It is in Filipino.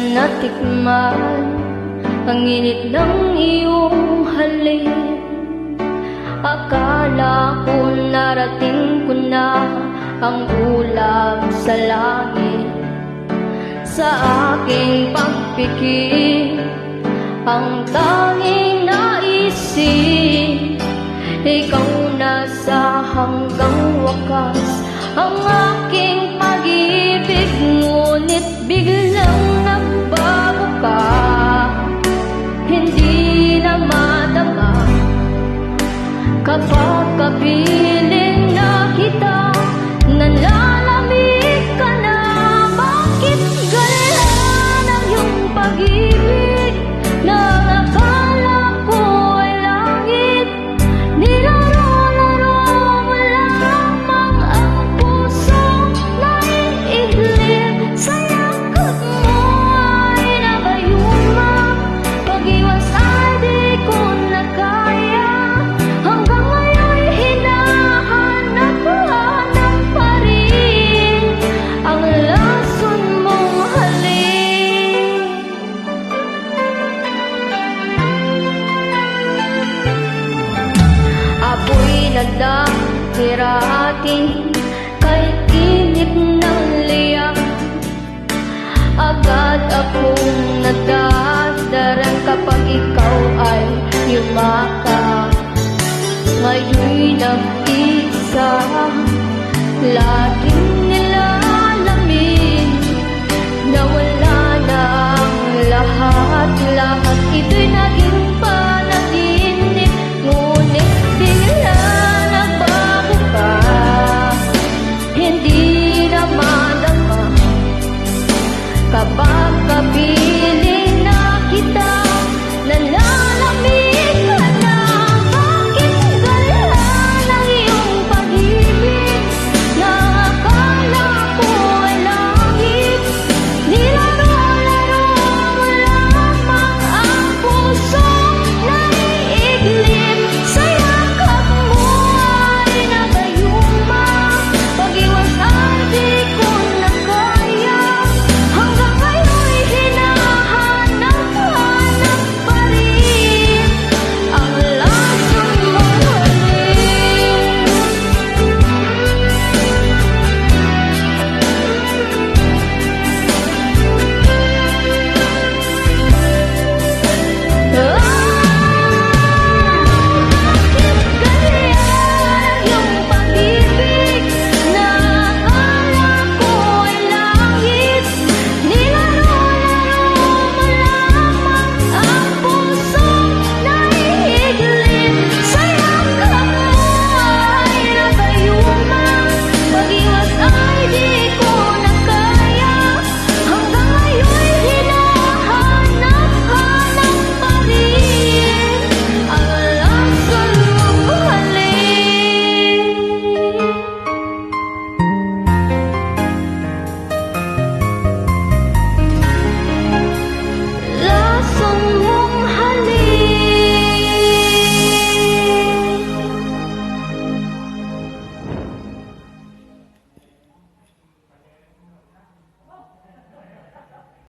natikman ang init ng iyong halik. Akala ko narating ko na ang ulap sa langit. Sa aking pagpikit, ang tanging naisip, ikaw na sa hanggang wakas ang aking pag-ibig. Ngunit biglang nagbago ka, hindi na madama kapag kapiling na kita. Nalalamig ka na, bakit ganyan ang iyong pag-ibig? Nang akala ko ay langit, nilaro-laro mo lamang ang puso na iiglit. Sa yakap mo ay nabayuma, pag-iwas ay di ko na kaya. Hanggang ngayon hinahanap-hanap pa rin ang lason mong halik. Apoy nagdahirating kay init ng liyak. Agad akong nadadaran kapag ikaw ay yumakap. Ngayon'y nag-isa, laging